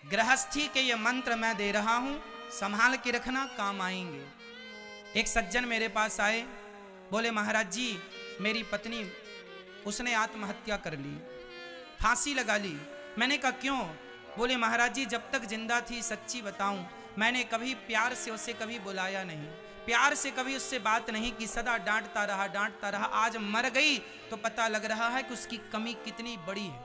गृहस्थी के ये मंत्र मैं दे रहा हूं, संभाल के रखना, काम आएंगे। एक सज्जन मेरे पास आए, बोले महाराज जी मेरी पत्नी उसने आत्महत्या कर ली, फांसी लगा ली। मैंने कहा क्यों? बोले महाराज जी जब तक जिंदा थी सच्ची बताऊं मैंने कभी प्यार से उसे कभी बुलाया नहीं, प्यार से कभी उससे बात नहीं की, सदा डांटता रहा। आज मर गई तो पता लग रहा है कि उसकी कमी कितनी बड़ी है,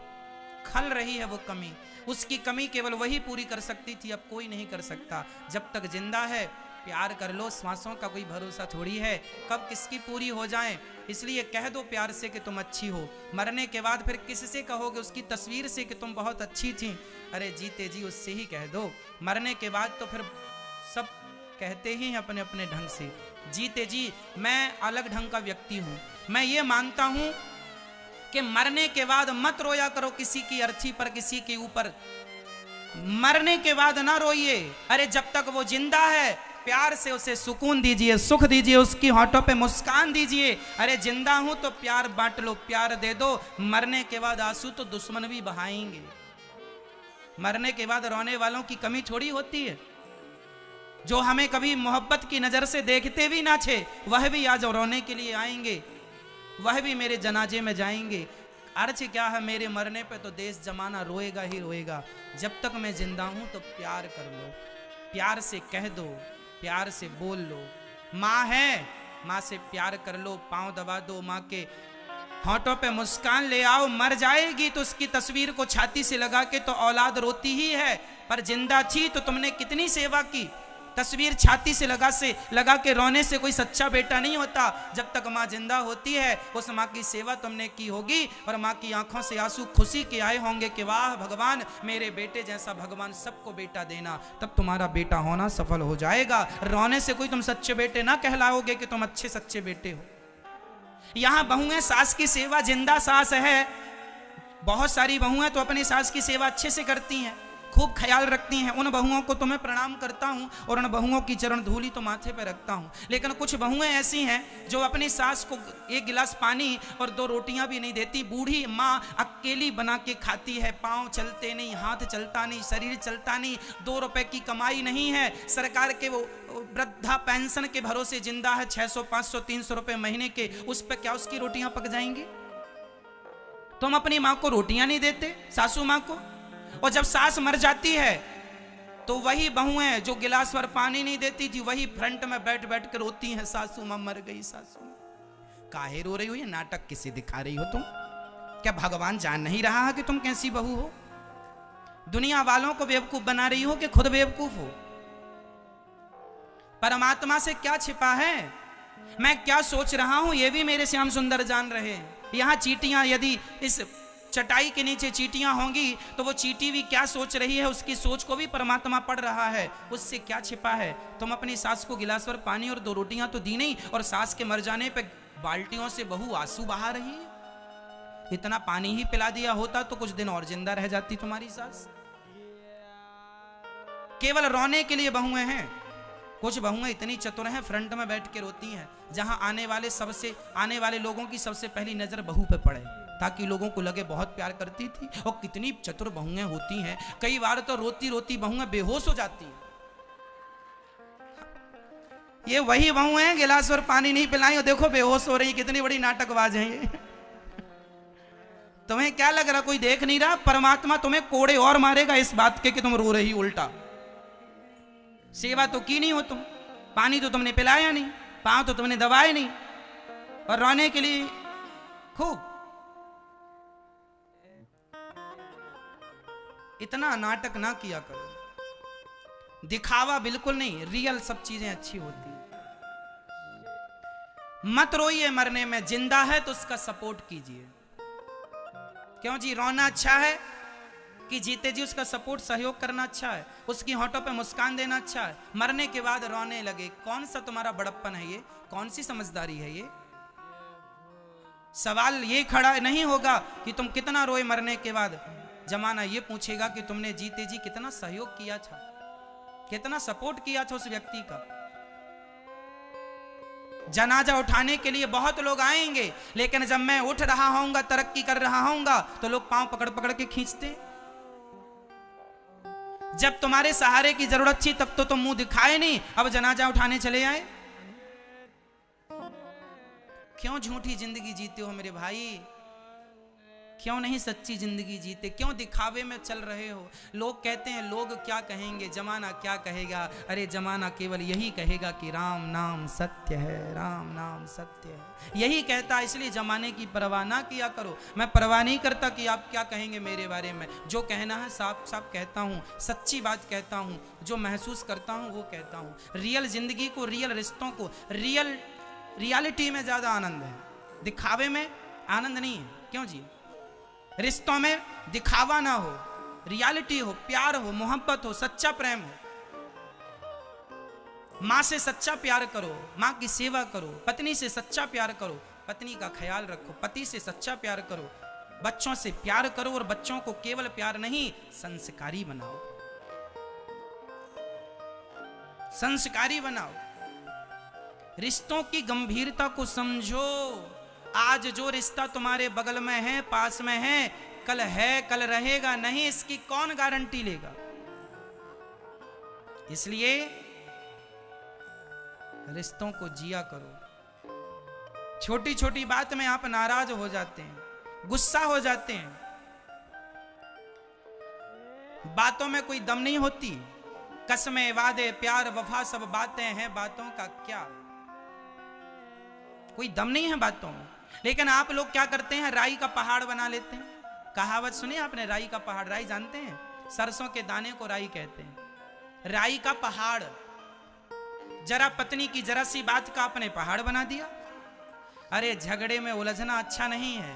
खल रही है वो कमी। उसकी कमी केवल वही पूरी कर सकती थी, अब कोई नहीं कर सकता। जब तक जिंदा है प्यार कर लो, सांसों का कोई भरोसा थोड़ी है कब किसकी पूरी हो जाए। इसलिए कह दो प्यार से कि तुम अच्छी हो, मरने के बाद फिर किससे कहोगे? उसकी तस्वीर से कि तुम बहुत अच्छी थी? अरे जीते जी उससे ही कह दो, मरने के बाद तो फिर सब कहते ही हैं अपने अपने ढंग से। जीते जी मैं अलग ढंग का व्यक्ति हूं, मैं ये मानता हूं कि मरने के बाद मत रोया करो किसी की अर्थी पर, किसी के ऊपर। मरने के बाद ना रोइए, अरे जब तक वो जिंदा है प्यार से उसे सुकून दीजिए, सुख दीजिए, उसकी होठों पे मुस्कान दीजिए। अरे जिंदा हूं तो प्यार बांट लो, प्यार दे दो। मरने के बाद आंसू तो दुश्मन भी बहाएंगे, मरने के बाद रोने वालों की कमी थोड़ी होती है। जो हमें कभी मोहब्बत की नजर से देखते भी ना थे वह भी आज रोने के लिए आएंगे, वह भी मेरे जनाजे में जाएंगे। अर्थ क्या है, मेरे मरने पे तो देश जमाना रोएगा ही रोएगा। जब तक मैं जिंदा हूं तो प्यार कर लो, प्यार से कह दो, प्यार से बोल लो। माँ है, माँ से प्यार कर लो, पांव दबा दो, माँ के होठों पे मुस्कान ले आओ। मर जाएगी तो उसकी तस्वीर को छाती से लगा के तो औलाद रोती ही है, पर जिंदा थी तो तुमने कितनी सेवा की। तस्वीर छाती से लगा के रोने से कोई सच्चा बेटा नहीं होता। जब तक माँ जिंदा होती है उस माँ की सेवा तुमने की होगी और माँ की आंखों से आंसू खुशी के आए होंगे कि वाह भगवान मेरे बेटे जैसा भगवान सबको बेटा देना, तब तुम्हारा बेटा होना सफल हो जाएगा। रोने से कोई तुम सच्चे बेटे ना कहलाओगे कि तुम अच्छे सच्चे बेटे हो। यहाँ बहुएं सास की सेवा, जिंदा सास है, बहुत सारी बहुएं तो अपनी सास की सेवा अच्छे से करती हैं, खूब ख्याल रखती हैं। उन बहुओं को तो मैं प्रणाम करता हूं और उन बहुओं की चरण धूली तो माथे पे रखता हूं। लेकिन कुछ बहुएं ऐसी हैं जो अपनी सास को एक गिलास पानी और 2 रोटियां भी नहीं देती। बूढ़ी माँ अकेली बना के खाती है, पांव चलते नहीं, हाथ चलता नहीं, शरीर चलता नहीं, 2 रुपए की कमाई नहीं है, सरकार के वो वृद्धा पेंशन के भरोसे जिंदा है, 600 500 300 रुपए महीने के, उस पर क्या उसकी रोटियां पक जाएंगी? तुम अपनी माँ को रोटियां नहीं देते, सासू माँ को। और जब सास मर जाती है तो वही बहुएं जो गिलास भर पानी नहीं देती थी वही फ्रंट में बैठ बैठ कर रोती हैं, सासू माँ मर गई, सासू माँ। काहे रो रही हो? ये नाटक किसे दिखा रही हो तुम? क्या भगवान जान नहीं रहा है कि तुम कैसी बहू हो? दुनिया वालों को बेवकूफ बना रही हो कि खुद बेवकूफ हो? परमात्मा से क्या छिपा है, मैं क्या सोच रहा हूं ये भी मेरे श्याम सुंदर जान रहे हैं। यहां चींटियां, यदि इस चटाई के नीचे चींटियां होंगी तो वो चींटी भी क्या सोच रही है उसकी सोच को भी परमात्मा पढ़ रहा है। उससे क्या छिपा है? तुम अपनी सास को गिलास भर पानी और 2 रोटियां तो दी नहीं, और सास के मर जाने पे बाल्टियों से बहू आंसू बहा रही है। इतना पानी ही पिला दिया होता तो कुछ दिन और जिंदा रह जाती तुम्हारी सास। केवल रोने के लिए बहुएं हैं। कुछ बहुएं इतनी चतुर हैं, फ्रंट में बैठ के रोती हैं, जहां आने वाले लोगों की सबसे पहली नजर बहू पे पड़े, ताकि लोगों को लगे बहुत प्यार करती थी। और कितनी चतुर बहुएं होती हैं, कई बार तो रोती रोती बहुएं बेहोश हो जाती हैं। ये वही बहुएं हैं गिलास और पानी नहीं पिलाई और देखो बेहोश हो रही, कितनी बड़ी नाटकबाज है ये। तुम्हें क्या लग रहा कोई देख नहीं रहा? परमात्मा तुम्हें कोड़े और मारेगा इस बात के कि तुम रो रही उल्टा। सेवा तो की नहीं हो तुम, पानी तो तुमने पिलाया नहीं, पांव तो तुमने दबाए नहीं, और रोने के लिए खूब। इतना नाटक ना किया करो, दिखावा बिल्कुल नहीं, रियल सब चीजें अच्छी होती हैं। मत रोइए मरने में, जिंदा है तो उसका सपोर्ट कीजिए। क्यों जी? रोना अच्छा है कि जीते जी उसका सपोर्ट सहयोग करना अच्छा है, उसकी होठों पे मुस्कान देना अच्छा है। मरने के बाद रोने लगे, कौन सा तुम्हारा बड़प्पन है ये? कौन सी समझदारी है ये? सवाल ये खड़ा नहीं होगा कि तुम कितना रोए मरने के बाद, जमाना ये पूछेगा कि तुमने जीते जी कितना सहयोग किया था, कितना सपोर्ट किया था उस व्यक्ति का। जनाजा उठाने के लिए बहुत लोग आएंगे, लेकिन जब मैं उठ रहा होऊंगा, तरक्की कर रहा होऊंगा, तो लोग पांव पकड़ पकड़ के खींचते। जब तुम्हारे सहारे की जरूरत थी तब तो तुम मुंह दिखाए नहीं, अब जनाजा उठाने चले आए। क्यों झूठी जिंदगी जीते हो मेरे भाई? क्यों नहीं सच्ची जिंदगी जीते? क्यों दिखावे में चल रहे हो? लोग कहते हैं लोग क्या कहेंगे, जमाना क्या कहेगा। अरे जमाना केवल यही कहेगा कि राम नाम सत्य है, राम नाम सत्य है, यही कहता है। इसलिए जमाने की परवाह ना किया करो। मैं परवाह नहीं करता कि आप क्या कहेंगे मेरे बारे में। जो कहना है साफ साफ कहता हूँ, सच्ची बात कहता हूँ, जो महसूस करता हूँ वो कहता हूँ। रियल जिंदगी को, रियल रिश्तों को, रियलिटी में ज्यादा आनंद है, दिखावे में आनंद नहीं है। क्यों जी? रिश्तों में दिखावा ना हो, रियलिटी हो, प्यार हो, मोहब्बत हो, सच्चा प्रेम हो। माँ से सच्चा प्यार करो, माँ की सेवा करो, पत्नी से सच्चा प्यार करो, पत्नी का ख्याल रखो, पति से सच्चा प्यार करो, बच्चों से प्यार करो और बच्चों को केवल प्यार नहीं संस्कारी बनाओ, संस्कारी बनाओ। रिश्तों की गंभीरता को समझो। आज जो रिश्ता तुम्हारे बगल में है, पास में है, कल रहेगा नहीं, इसकी कौन गारंटी लेगा? इसलिए रिश्तों को जिया करो। छोटी छोटी बात में आप नाराज हो जाते हैं, गुस्सा हो जाते हैं, बातों में कोई दम नहीं होती। कसमें, वादे, प्यार, वफा सब बातें हैं, बातों का क्या? कोई दम नहीं है बातों में। लेकिन आप लोग क्या करते हैं, राई का पहाड़ बना लेते हैं। कहावत सुनी आपने, राई का पहाड़? राई जानते हैं? सरसों के दाने को राई कहते हैं। राई का पहाड़, जरा पत्नी की जरा सी बात का आपने पहाड़ बना दिया। अरे झगड़े में उलझना अच्छा नहीं है,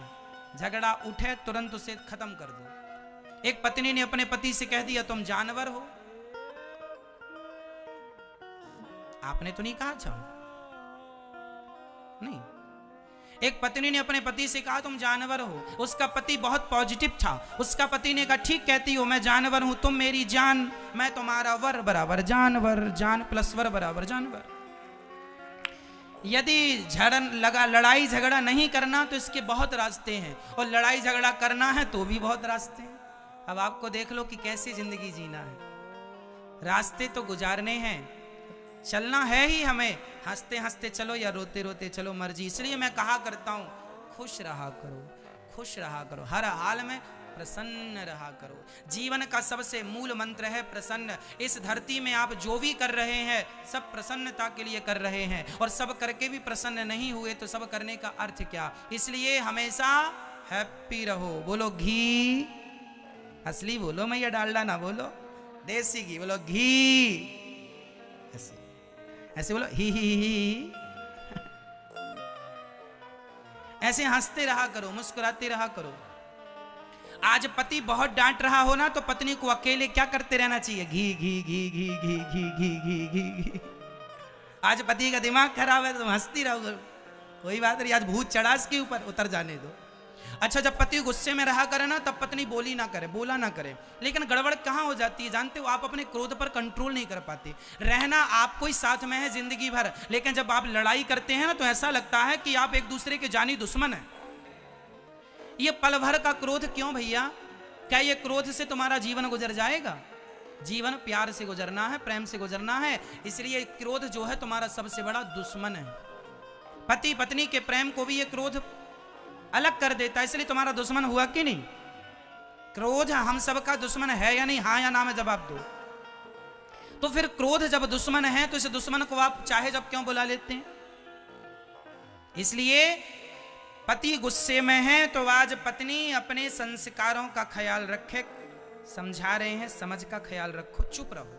झगड़ा उठे तुरंत उसे खत्म कर दो। एक पत्नी ने अपने पति से कह दिया तुम जानवर हो। आपने तो नहीं कहा था, नहीं। एक पत्नी ने अपने पति से कहा तुम जानवर हो। उसका पति बहुत पॉजिटिव था। उसका पति ने कहा ठीक कहती हो, मैं जानवर हूं, तुम मेरी जान, मैं तुम्हारा वर बराबर जानवर, जान प्लस वर बराबर जानवर। यदि लड़ाई झगड़ा नहीं करना तो इसके बहुत रास्ते हैं, और लड़ाई झगड़ा करना है तो भी बहुत रास्ते हैं। अब आपको देख लो कि कैसी जिंदगी जीना है। रास्ते तो गुजारने हैं, चलना है ही हमें। हंसते हंसते चलो या रोते रोते चलो, मर्जी। इसलिए मैं कहा करता हूं खुश रहा करो, खुश रहा करो, हर हाल में प्रसन्न रहा करो। जीवन का सबसे मूल मंत्र है प्रसन्न। इस धरती में आप जो भी कर रहे हैं सब प्रसन्नता के लिए कर रहे हैं, और सब करके भी प्रसन्न नहीं हुए तो सब करने का अर्थ क्या? इसलिए हमेशा हैप्पी रहो। बोलो घी, असली बोलो, मैं ये डालडा ना बोलो, देसी घी बोलो, घी। ऐसे बोलो ही। ऐसे हंसते रहा करो, मुस्कुराते रहा करो। आज पति बहुत डांट रहा हो ना तो पत्नी को अकेले क्या करते रहना चाहिए? घी घी घी घी घी घी घी घी घी घी। आज पति का दिमाग खराब है तो हंसती रहो, कोई बात नहीं, आज भूत चढ़ा इसके ऊपर, उतर जाने दो। अच्छा, जब पति गुस्से में रहा करे ना तब पत्नी बोली ना करे, बोला ना करे। लेकिन गड़बड़ कहाँ हो जाती है जानते हो? आप अपने क्रोध पर कंट्रोल नहीं कर पाते। रहना आपको ही साथ में है जिंदगी भर, लेकिन जब आप लड़ाई करते हैं ना तो ऐसा लगता है कि आप एक दूसरे के जानी दुश्मन हैं। ये पल भर का क्रोध क्यों भैया? क्या ये क्रोध से तुम्हारा जीवन गुजर जाएगा? जीवन प्यार से गुजरना है, प्रेम से गुजरना है। इसलिए क्रोध जो है तुम्हारा सबसे बड़ा दुश्मन है। पति पत्नी के प्रेम को भी ये क्रोध अलग कर देता है, इसलिए तुम्हारा दुश्मन हुआ कि नहीं? क्रोध हम सबका दुश्मन है या नहीं? हाँ या ना में जवाब दो। तो फिर क्रोध जब दुश्मन है तो इस दुश्मन को आप चाहे जब क्यों बुला लेते हैं? इसलिए पति गुस्से में है तो आज पत्नी अपने संस्कारों का ख्याल रखे। समझा रहे हैं, समझ का ख्याल रखो, चुप रहो,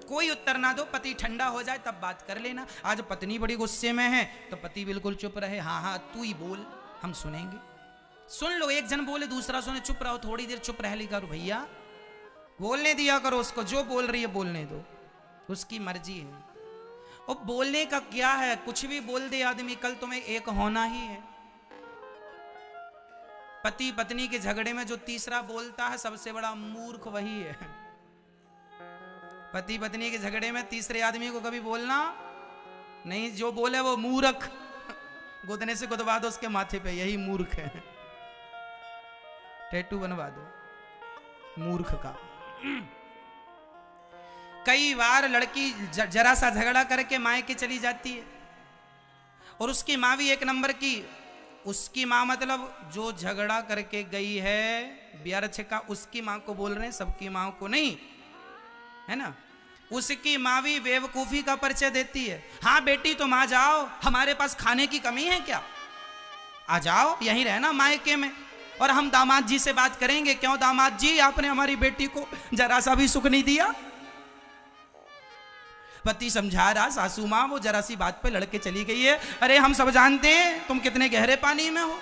कोई उत्तर ना दो, पति ठंडा हो जाए तब बात कर लेना। आज पत्नी बड़ी गुस्से में है तो पति बिल्कुल चुप रहे, हाँ हाँ तू ही बोल, हम सुनेंगे। सुन लो, एक जन बोले दूसरा सुने, चुप रहो, थोड़ी देर चुप रह ली करो भैया, बोलने दिया करो उसको, जो बोल रही है बोलने दो, उसकी मर्जी है। और बोलने का क्या है, कुछ भी बोल दे आदमी, कल तुम्हें एक होना ही है। पति पत्नी के झगड़े में जो तीसरा बोलता है सबसे बड़ा मूर्ख वही है। पति पत्नी के झगड़े में तीसरे आदमी को कभी बोलना नहीं, जो बोले वो मूर्ख, गुदने से गुदवा दो उसके माथे पे, यही मूर्ख है, टैटू बनवा दो मूर्ख का। कई बार लड़की जरा सा झगड़ा करके मायके चली जाती है, और उसकी माँ भी एक नंबर की। उसकी माँ मतलब जो झगड़ा करके गई है व्यर्थ का, उसकी माँ को बोल रहे हैं, सबकी माँ को नहीं, है ना। उसकी माँ भी बेवकूफी का परिचय देती है। हाँ बेटी तुम आ जाओ, हमारे पास खाने की कमी है क्या, आ जाओ यहीं रहना मायके में, और हम दामाद जी से बात करेंगे। क्यों दामाद जी, आपने हमारी बेटी को जरा सा भी सुख नहीं दिया। पति समझा रहा, सासू माँ वो जरा सी बात पे लड़के चली गई है। अरे हम सब जानते हैं तुम कितने गहरे पानी में हो।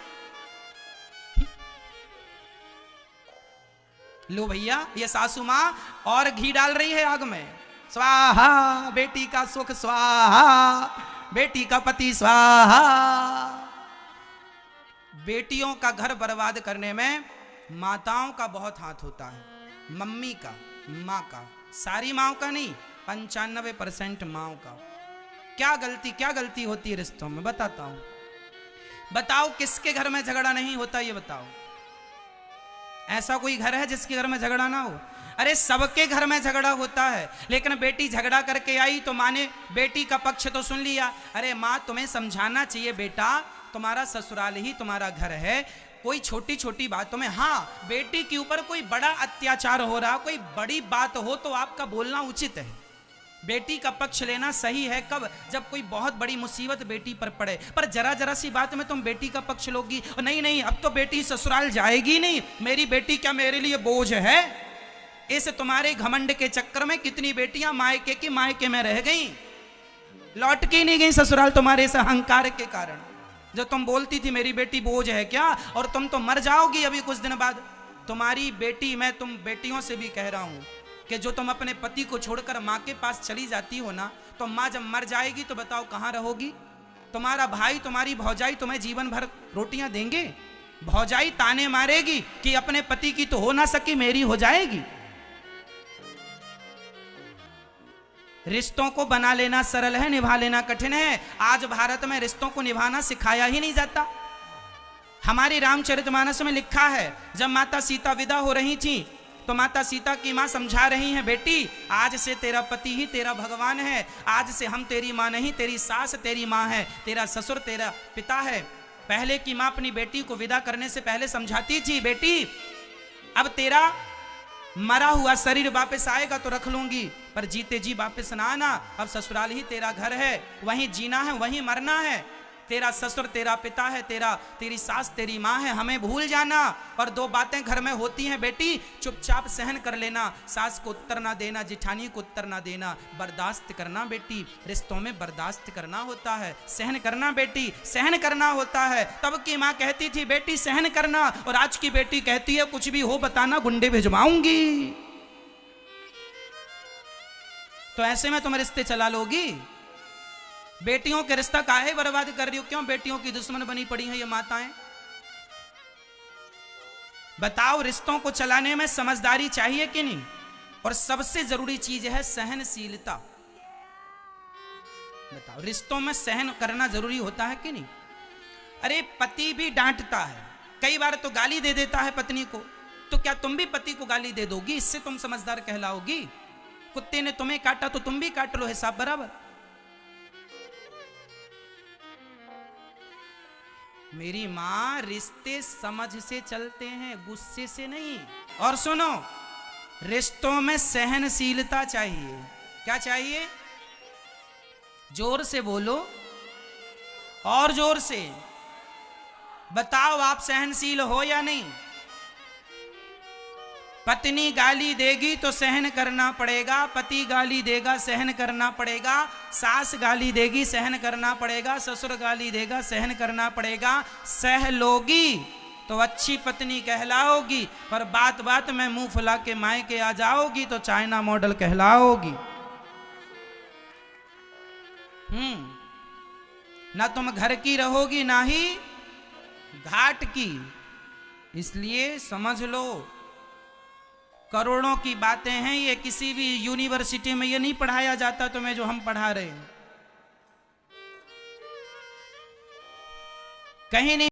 लो भैया ये सासू माँ और घी डाल रही है आग में। स्वाहा, बेटी का सुख स्वाहा, बेटी का पति स्वाहा। बेटियों का घर बर्बाद करने में माताओं का बहुत हाथ होता है, मम्मी का, माँ का, सारी माँ का नहीं, 95% माँ का। क्या गलती होती है रिश्तों में, बताता हूं। बताओ किसके घर में झगड़ा नहीं होता, ये बताओ। ऐसा कोई घर है जिसके घर में झगड़ा ना हो? अरे सबके घर में झगड़ा होता है, लेकिन बेटी झगड़ा करके आई तो माँ ने बेटी का पक्ष तो सुन लिया। अरे माँ तुम्हें समझाना चाहिए बेटा, तुम्हारा ससुराल ही तुम्हारा घर है। कोई छोटी छोटी बातों में, हाँ बेटी के ऊपर कोई बड़ा अत्याचार हो रहा, कोई बड़ी बात हो तो आपका बोलना उचित है, बेटी का पक्ष लेना सही है। कब? जब कोई बहुत बड़ी मुसीबत बेटी पर पड़े। पर जरा जरा सी बात में तुम बेटी का पक्ष लोगी, नहीं नहीं अब तो बेटी ससुराल जाएगी नहीं, मेरी बेटी क्या मेरे लिए बोझ है। इस तुम्हारे घमंड के चक्कर में कितनी बेटियां मायके की मायके में रह गईं, लौट के नहीं गई ससुराल तुम्हारे इस अहंकार के कारण। जो तुम बोलती थी मेरी बेटी बोझ है क्या, और तुम तो मर जाओगी अभी कुछ दिन बाद। तुम्हारी बेटी, मैं तुम बेटियों से भी कह रहा हूं कि जो तुम अपने पति को छोड़कर माँ के पास चली जाती हो ना, तो माँ जब मर जाएगी तो बताओ कहाँ रहोगी। तुम्हारा भाई, तुम्हारी भौजाई तुम्हें जीवन भर रोटियां देंगे? भौजाई ताने मारेगी कि अपने पति की तो हो ना सकी, मेरी हो जाएगी। रिश्तों को बना लेना सरल है, निभा लेना कठिन है। आज भारत में रिश्तों को निभाना सिखाया ही नहीं जाता। हमारी रामचरितमानस में लिखा है, जब माता सीता विदा हो रही थी तो माता सीता की माँ समझा रही हैं, बेटी आज से तेरा पति ही तेरा भगवान है, आज से हम तेरी माँ नहीं, तेरी सास तेरी माँ है, तेरा ससुर तेरा पिता है। पहले की माँ अपनी बेटी को विदा करने से पहले समझाती थी, बेटी अब तेरा मरा हुआ शरीर वापस आएगा तो रख लूंगी, पर जीते जी वापस ना आना। अब ससुराल ही तेरा घर है, वहीं जीना है, वहीं मरना है। तेरा ससुर तेरा पिता है, तेरी सास तेरी माँ है, हमें भूल जाना। और दो बातें घर में होती हैं बेटी, चुपचाप सहन कर लेना, सास को उत्तर ना देना, जिठानी को उत्तर ना देना, बर्दाश्त करना बेटी। रिश्तों में बर्दाश्त करना होता है, सहन करना बेटी, सहन करना होता है। तब की माँ कहती थी बेटी सहन करना, और आज की बेटी कहती है कुछ भी हो बताना, गुंडे भिजवाऊंगी। तो ऐसे में तुम रिश्ते चला लोगी? बेटियों के रिश्ता काहे बर्बाद कर रही हो? क्यों बेटियों की दुश्मन बनी पड़ी हैं ये माताएं? बताओ, रिश्तों को चलाने में समझदारी चाहिए कि नहीं? और सबसे जरूरी चीज है सहनशीलता। बताओ, रिश्तों में सहन करना जरूरी होता है कि नहीं? अरे पति भी डांटता है, कई बार तो गाली दे देता है पत्नी को, तो क्या तुम भी पति को गाली दे दोगी? इससे तुम समझदार कहलाओगी? कुत्ते ने तुम्हें काटा तो तुम भी काट लो, हिसाब बराबर। मेरी मां, रिश्ते समझ से चलते हैं, गुस्से से नहीं। और सुनो, रिश्तों में सहनशीलता चाहिए। क्या चाहिए? जोर से बोलो, और जोर से बताओ, आप सहनशील हो या नहीं? पत्नी गाली देगी तो सहन करना पड़ेगा, पति गाली देगा सहन करना पड़ेगा, सास गाली देगी सहन करना पड़ेगा, ससुर गाली देगा सहन करना पड़ेगा। सह लोगी तो अच्छी पत्नी कहलाओगी, पर बात बात में मुंह फुला के मायके आ जाओगी तो चाइना मॉडल कहलाओगी। ना तुम घर की रहोगी ना ही घाट की। इसलिए समझ लो, करोड़ों की बातें हैं ये, किसी भी यूनिवर्सिटी में ये नहीं पढ़ाया जाता तुम्हें जो हम पढ़ा रहे हैं, कहीं नहीं।